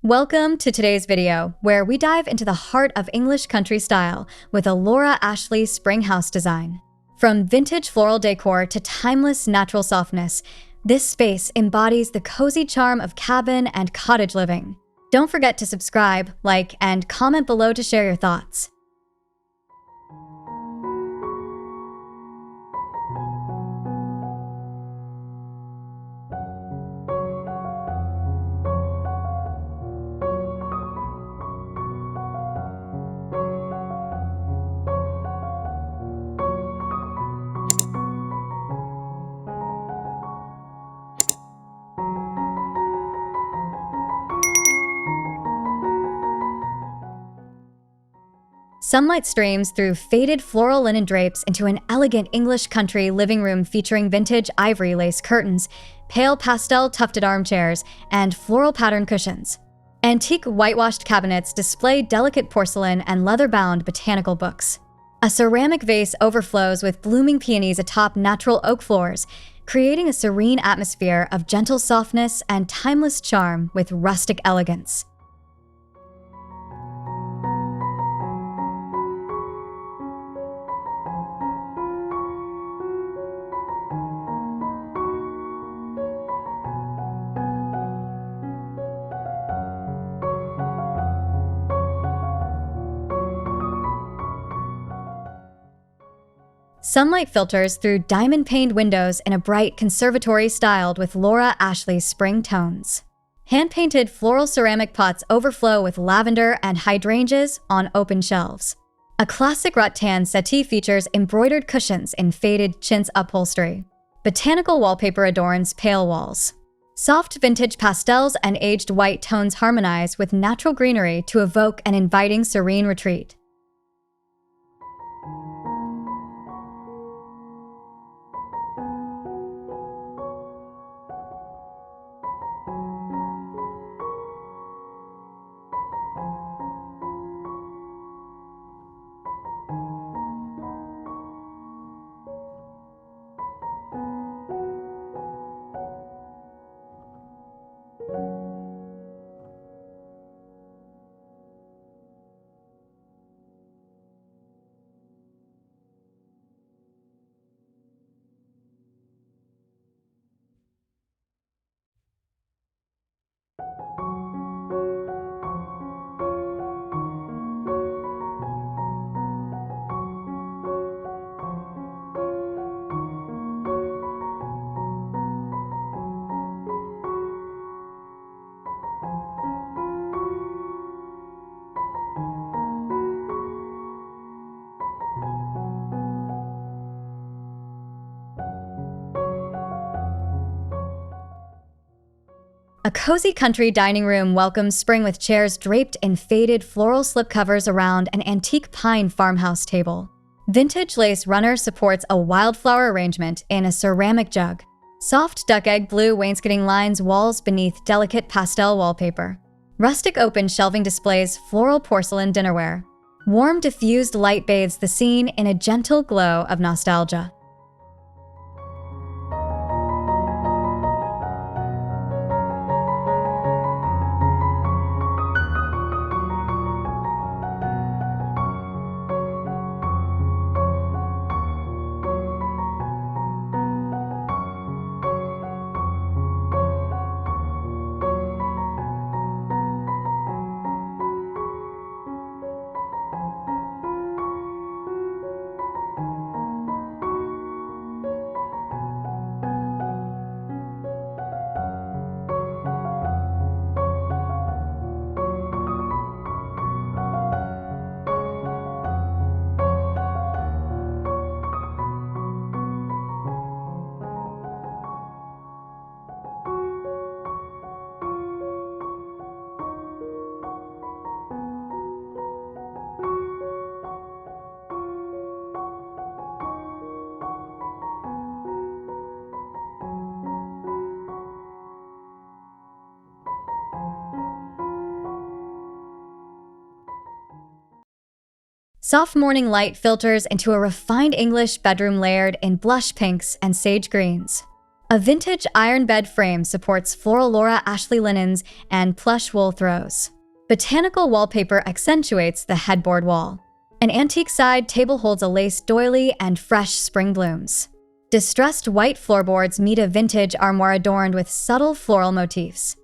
Welcome to today's video, where we dive into the heart of English country style with a Laura Ashley spring house design. From vintage floral decor to timeless natural softness, this space embodies the cozy charm of cabin and cottage living. Don't forget to subscribe, like, and comment below to share your thoughts. Sunlight streams through faded floral linen drapes into an elegant English country living room featuring vintage ivory lace curtains, pale pastel tufted armchairs, and floral pattern cushions. Antique whitewashed cabinets display delicate porcelain and leather-bound botanical books. A ceramic vase overflows with blooming peonies atop natural oak floors, creating a serene atmosphere of gentle softness and timeless charm with rustic elegance. Sunlight filters through diamond-paned windows in a bright conservatory styled with Laura Ashley's spring tones. Hand-painted floral ceramic pots overflow with lavender and hydrangeas on open shelves. A classic rattan settee features embroidered cushions in faded chintz upholstery. Botanical wallpaper adorns pale walls. Soft vintage pastels and aged white tones harmonize with natural greenery to evoke an inviting serene retreat. A cozy country dining room welcomes spring with chairs draped in faded floral slipcovers around an antique pine farmhouse table. Vintage lace runner supports a wildflower arrangement in a ceramic jug. Soft duck egg blue wainscoting lines walls beneath delicate pastel wallpaper. Rustic open shelving displays floral porcelain dinnerware. Warm diffused light bathes the scene in a gentle glow of nostalgia. Soft morning light filters into a refined English bedroom layered in blush pinks and sage greens. A vintage iron bed frame supports floral Laura Ashley linens and plush wool throws. Botanical wallpaper accentuates the headboard wall. An antique side table holds a lace doily and fresh spring blooms. Distressed white floorboards meet a vintage armoire adorned with subtle floral motifs.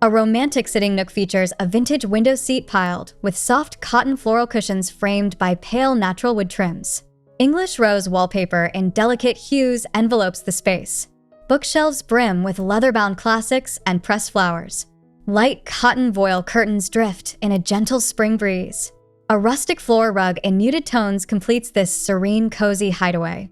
A romantic sitting nook features a vintage window seat piled with soft cotton floral cushions framed by pale natural wood trims. English rose wallpaper in delicate hues envelopes the space. Bookshelves brim with leather-bound classics and pressed flowers. Light cotton voile curtains drift in a gentle spring breeze. A rustic floor rug in muted tones completes this serene, cozy hideaway.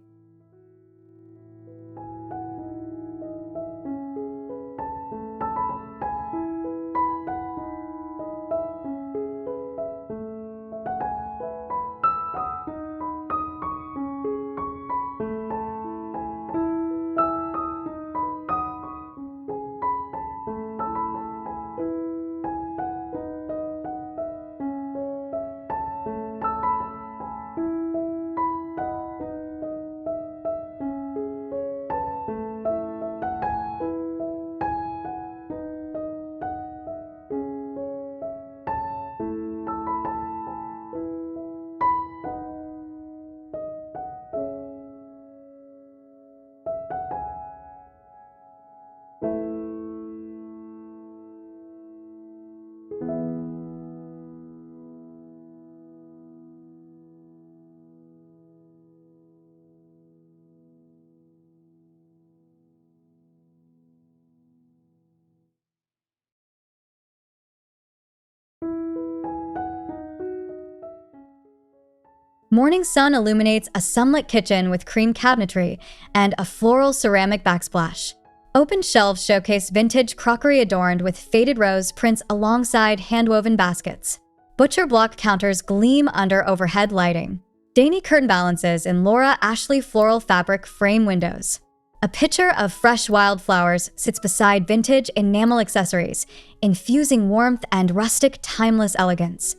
Morning sun illuminates a sunlit kitchen with cream cabinetry and a floral ceramic backsplash. Open shelves showcase vintage crockery adorned with faded rose prints alongside hand-woven baskets. Butcher block counters gleam under overhead lighting. Dainty curtain balances in Laura Ashley floral fabric frame windows. A pitcher of fresh wildflowers sits beside vintage enamel accessories, infusing warmth and rustic, timeless elegance.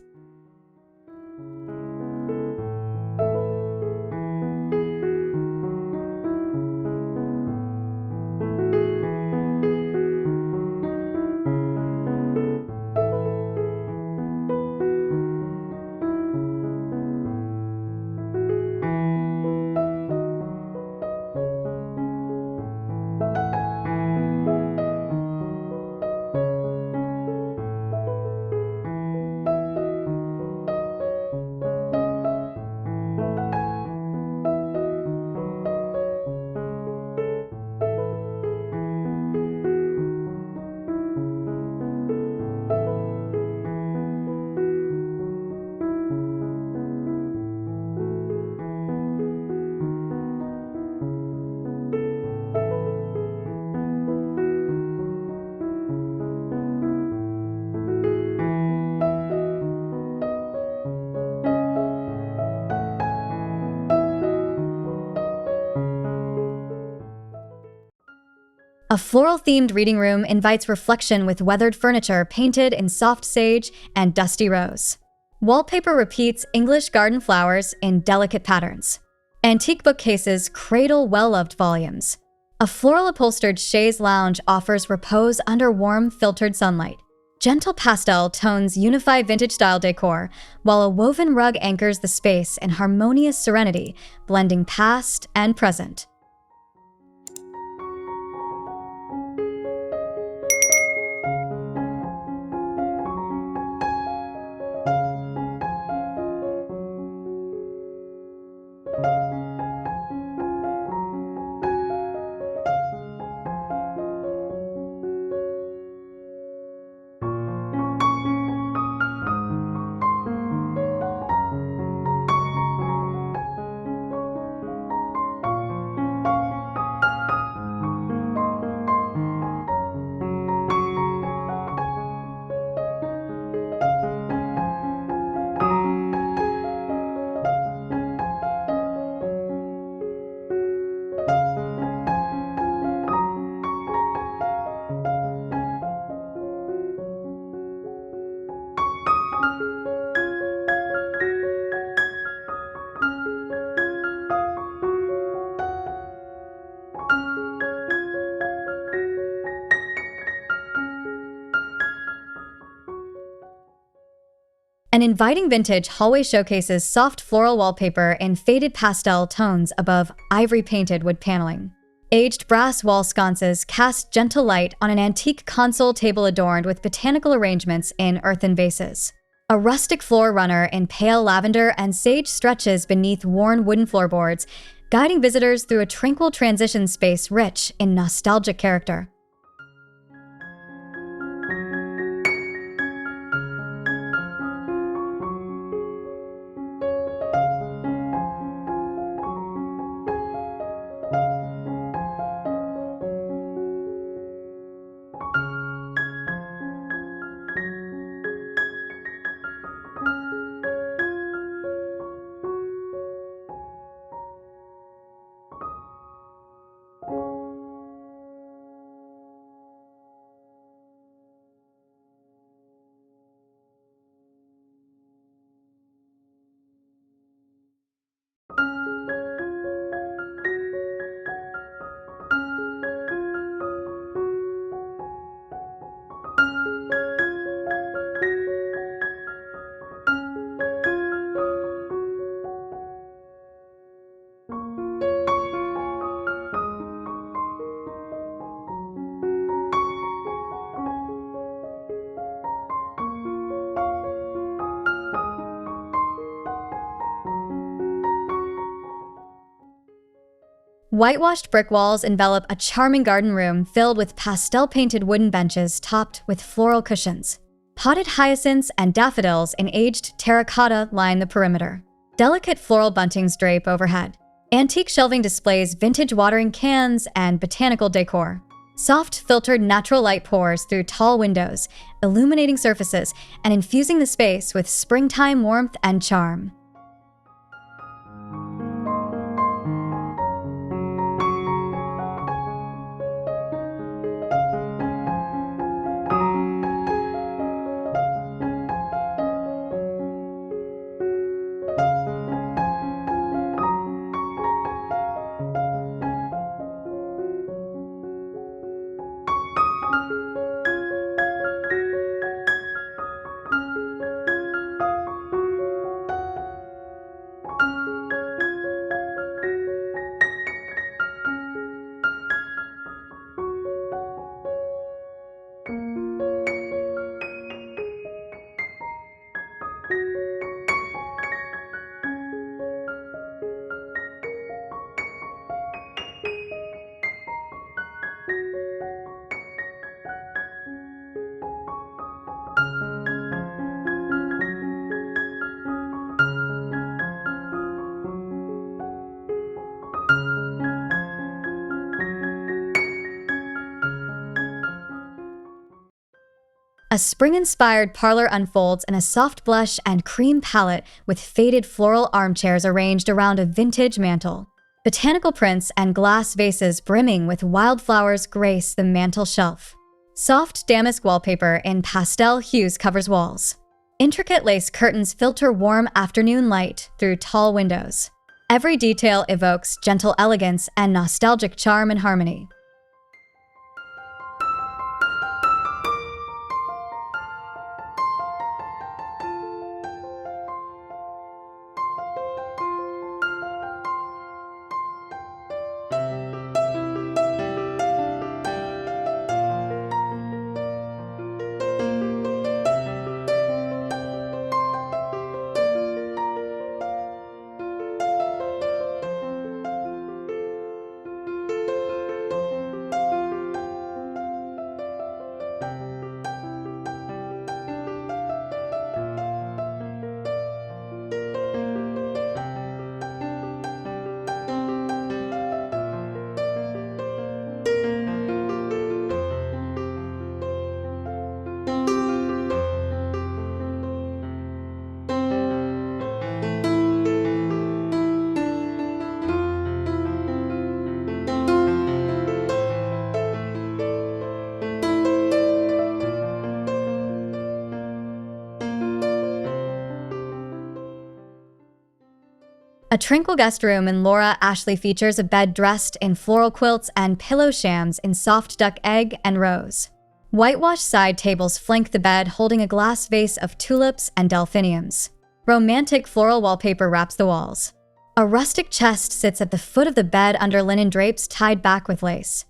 A floral-themed reading room invites reflection with weathered furniture painted in soft sage and dusty rose. Wallpaper repeats English garden flowers in delicate patterns. Antique bookcases cradle well-loved volumes. A floral-upholstered chaise lounge offers repose under warm, filtered sunlight. Gentle pastel tones unify vintage-style decor, while a woven rug anchors the space in harmonious serenity, blending past and present. An inviting vintage hallway showcases soft floral wallpaper in faded pastel tones above ivory-painted wood paneling. Aged brass wall sconces cast gentle light on an antique console table adorned with botanical arrangements in earthen vases. A rustic floor runner in pale lavender and sage stretches beneath worn wooden floorboards, guiding visitors through a tranquil transition space rich in nostalgic character. Whitewashed brick walls envelop a charming garden room filled with pastel-painted wooden benches topped with floral cushions. Potted hyacinths and daffodils in aged terracotta line the perimeter. Delicate floral buntings drape overhead. Antique shelving displays vintage watering cans and botanical decor. Soft, filtered natural light pours through tall windows, illuminating surfaces and infusing the space with springtime warmth and charm. A spring-inspired parlor unfolds in a soft blush and cream palette with faded floral armchairs arranged around a vintage mantel. Botanical prints and glass vases brimming with wildflowers grace the mantel shelf. Soft damask wallpaper in pastel hues covers walls. Intricate lace curtains filter warm afternoon light through tall windows. Every detail evokes gentle elegance and nostalgic charm and harmony. A tranquil guest room in Laura Ashley features a bed dressed in floral quilts and pillow shams in soft duck egg and rose. Whitewashed side tables flank the bed, holding a glass vase of tulips and delphiniums. Romantic floral wallpaper wraps the walls. A rustic chest sits at the foot of the bed under linen drapes tied back with lace.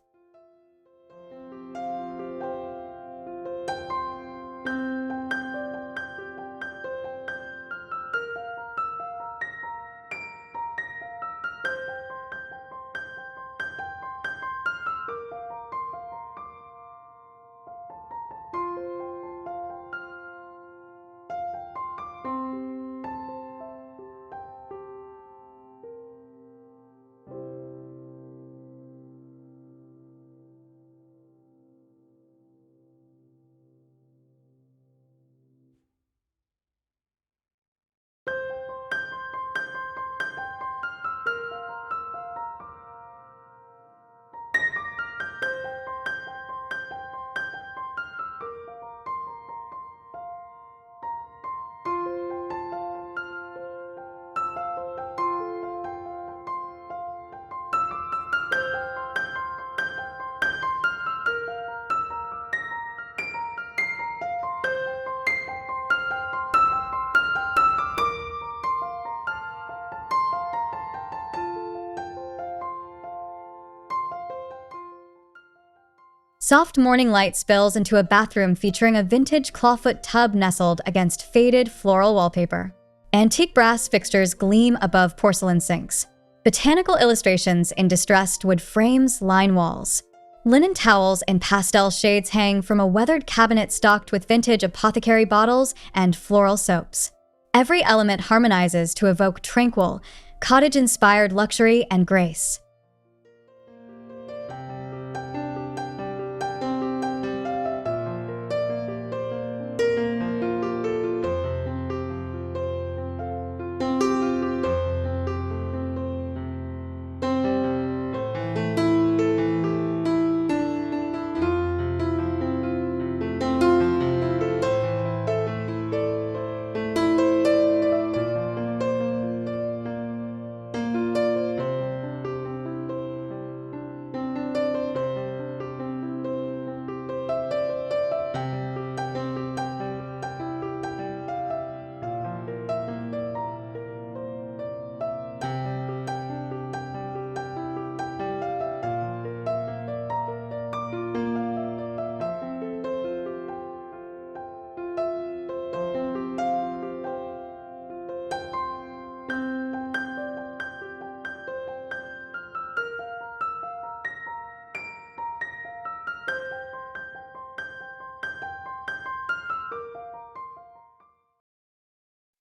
Soft morning light spills into a bathroom featuring a vintage clawfoot tub nestled against faded floral wallpaper. Antique brass fixtures gleam above porcelain sinks. Botanical illustrations in distressed wood frames line walls. Linen towels in pastel shades hang from a weathered cabinet stocked with vintage apothecary bottles and floral soaps. Every element harmonizes to evoke tranquil, cottage-inspired luxury and grace.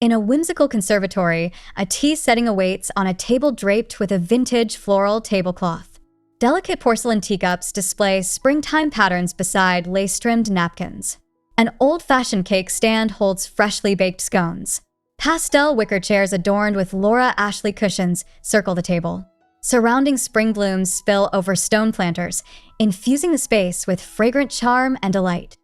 In a whimsical conservatory, a tea setting awaits on a table draped with a vintage floral tablecloth. Delicate porcelain teacups display springtime patterns beside lace-trimmed napkins. An old-fashioned cake stand holds freshly baked scones. Pastel wicker chairs adorned with Laura Ashley cushions circle the table. Surrounding spring blooms spill over stone planters, infusing the space with fragrant charm and delight.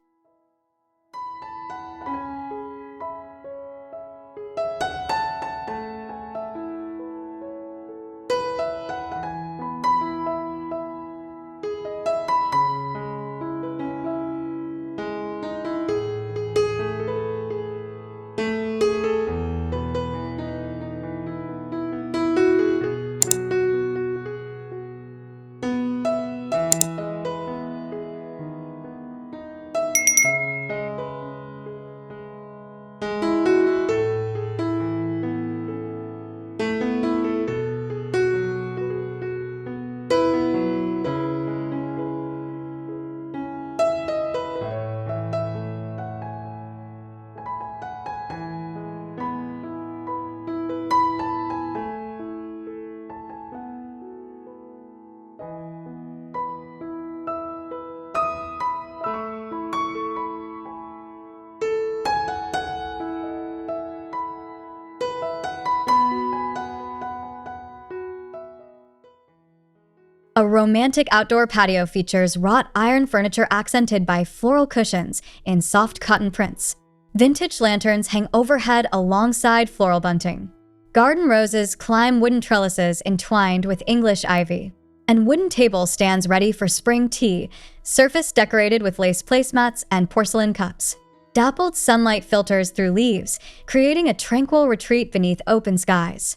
A romantic outdoor patio features wrought iron furniture accented by floral cushions in soft cotton prints. Vintage lanterns hang overhead alongside floral bunting. Garden roses climb wooden trellises entwined with English ivy. And wooden table stands ready for spring tea, surface decorated with lace placemats and porcelain cups. Dappled sunlight filters through leaves, creating a tranquil retreat beneath open skies.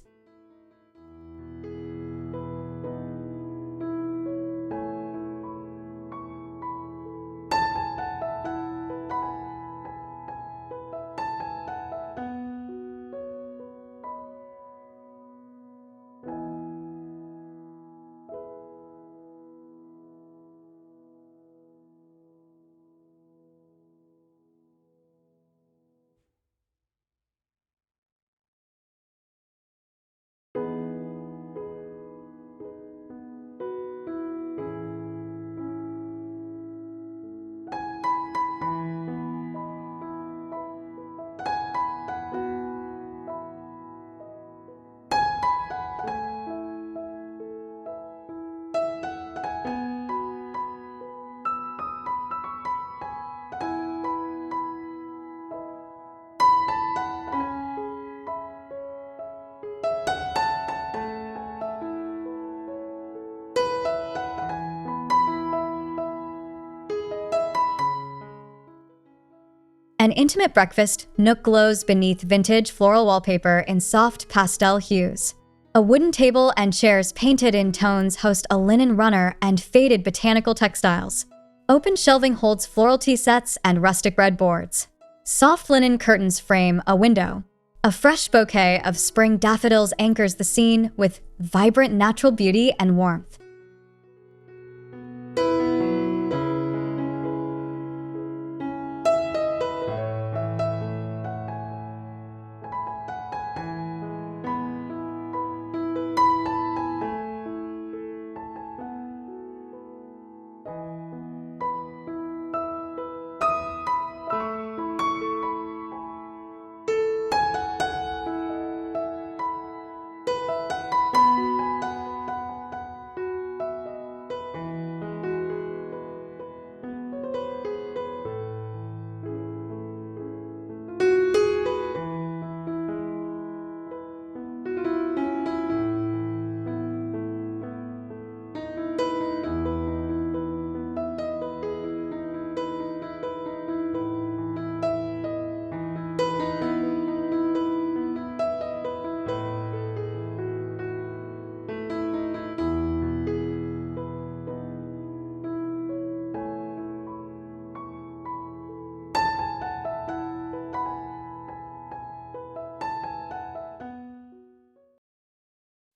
An intimate breakfast nook glows beneath vintage floral wallpaper in soft pastel hues. A wooden table and chairs painted in tones host a linen runner and faded botanical textiles. Open shelving holds floral tea sets and rustic red boards. Soft linen curtains frame a window. A fresh bouquet of spring daffodils anchors the scene with vibrant natural beauty and warmth.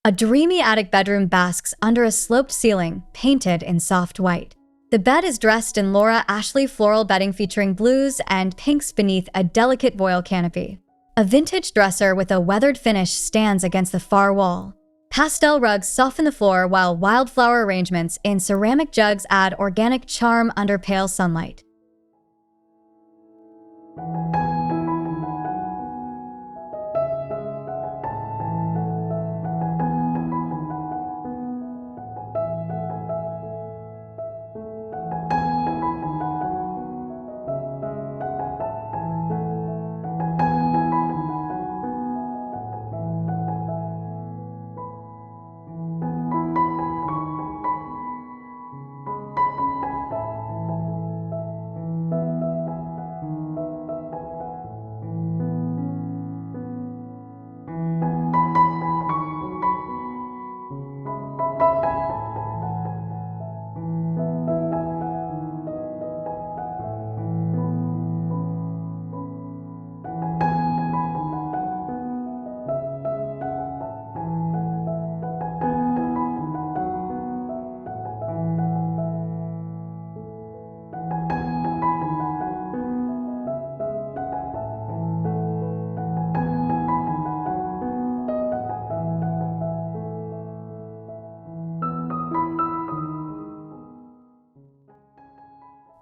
A dreamy attic bedroom basks under a sloped ceiling, painted in soft white. The bed is dressed in Laura Ashley floral bedding featuring blues and pinks beneath a delicate voile canopy. A vintage dresser with a weathered finish stands against the far wall. Pastel rugs soften the floor while wildflower arrangements in ceramic jugs add organic charm under pale sunlight.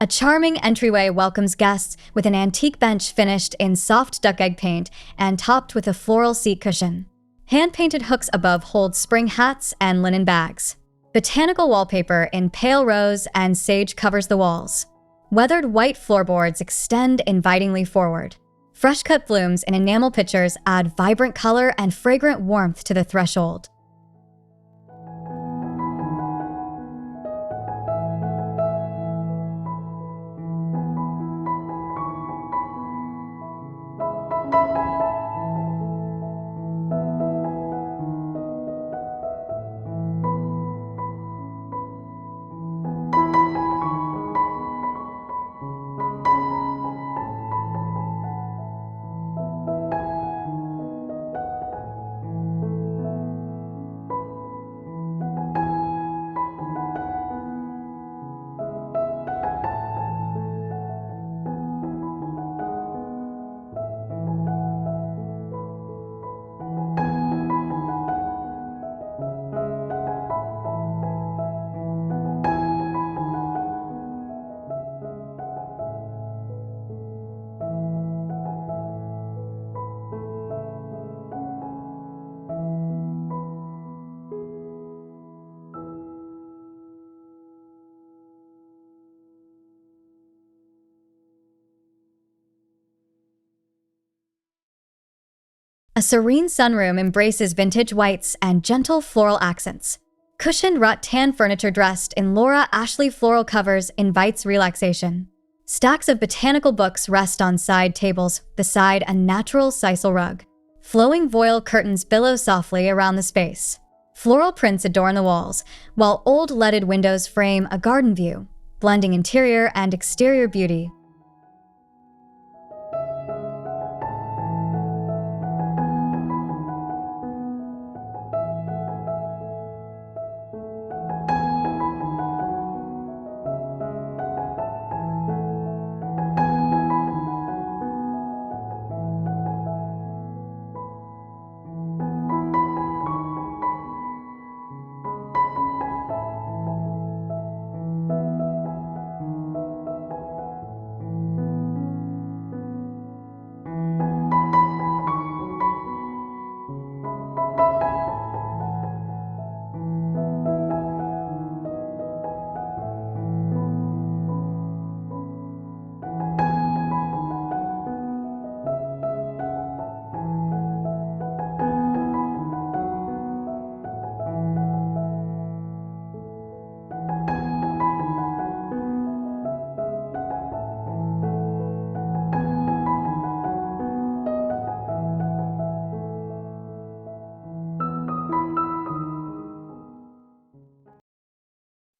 A charming entryway welcomes guests with an antique bench finished in soft duck egg paint and topped with a floral seat cushion. Hand-painted hooks above hold spring hats and linen bags. Botanical wallpaper in pale rose and sage covers the walls. Weathered white floorboards extend invitingly forward. Fresh-cut blooms in enamel pitchers add vibrant color and fragrant warmth to the threshold. A serene sunroom embraces vintage whites and gentle floral accents. Cushioned rattan furniture dressed in Laura Ashley floral covers invites relaxation. Stacks of botanical books rest on side tables beside a natural sisal rug. Flowing voile curtains billow softly around the space. Floral prints adorn the walls, while old leaded windows frame a garden view, blending interior and exterior beauty.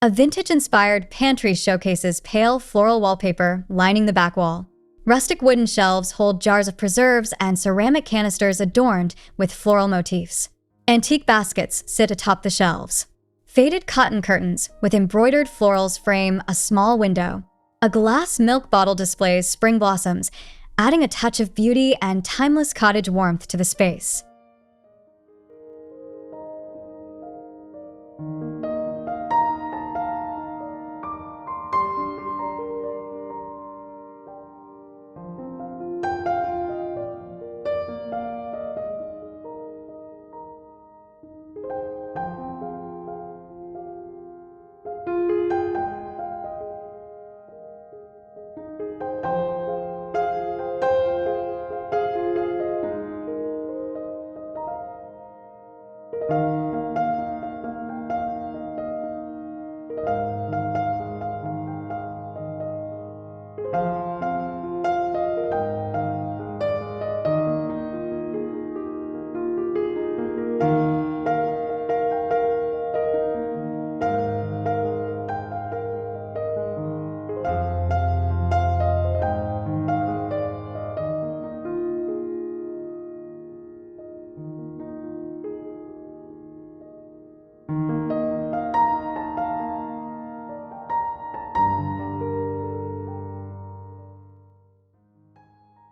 A vintage-inspired pantry showcases pale floral wallpaper lining the back wall. Rustic wooden shelves hold jars of preserves and ceramic canisters adorned with floral motifs. Antique baskets sit atop the shelves. Faded cotton curtains with embroidered florals frame a small window. A glass milk bottle displays spring blossoms, adding a touch of beauty and timeless cottage warmth to the space.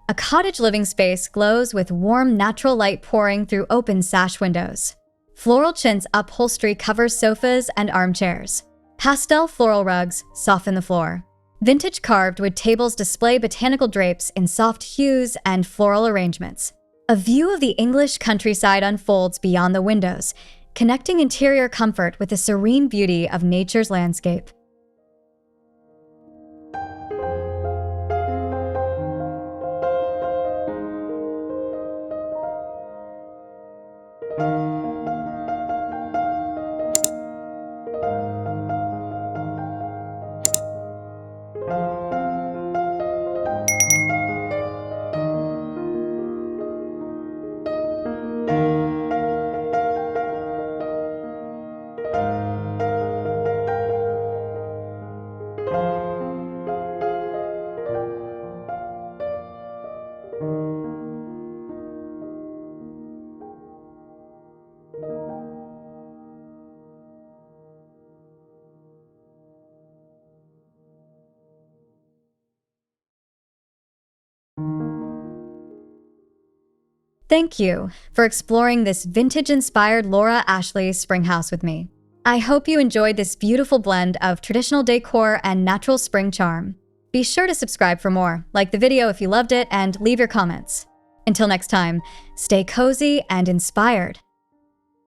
A cottage living space glows with warm, natural light pouring through open sash windows. Floral chintz upholstery covers sofas and armchairs. Pastel floral rugs soften the floor. Vintage carved wood tables display botanical drapes in soft hues and floral arrangements. A view of the English countryside unfolds beyond the windows, connecting interior comfort with the serene beauty of nature's landscape. Thank you for exploring this vintage-inspired Laura Ashley spring house with me. I hope you enjoyed this beautiful blend of traditional decor and natural spring charm. Be sure to subscribe for more, like the video if you loved it, and leave your comments. Until next time, stay cozy and inspired.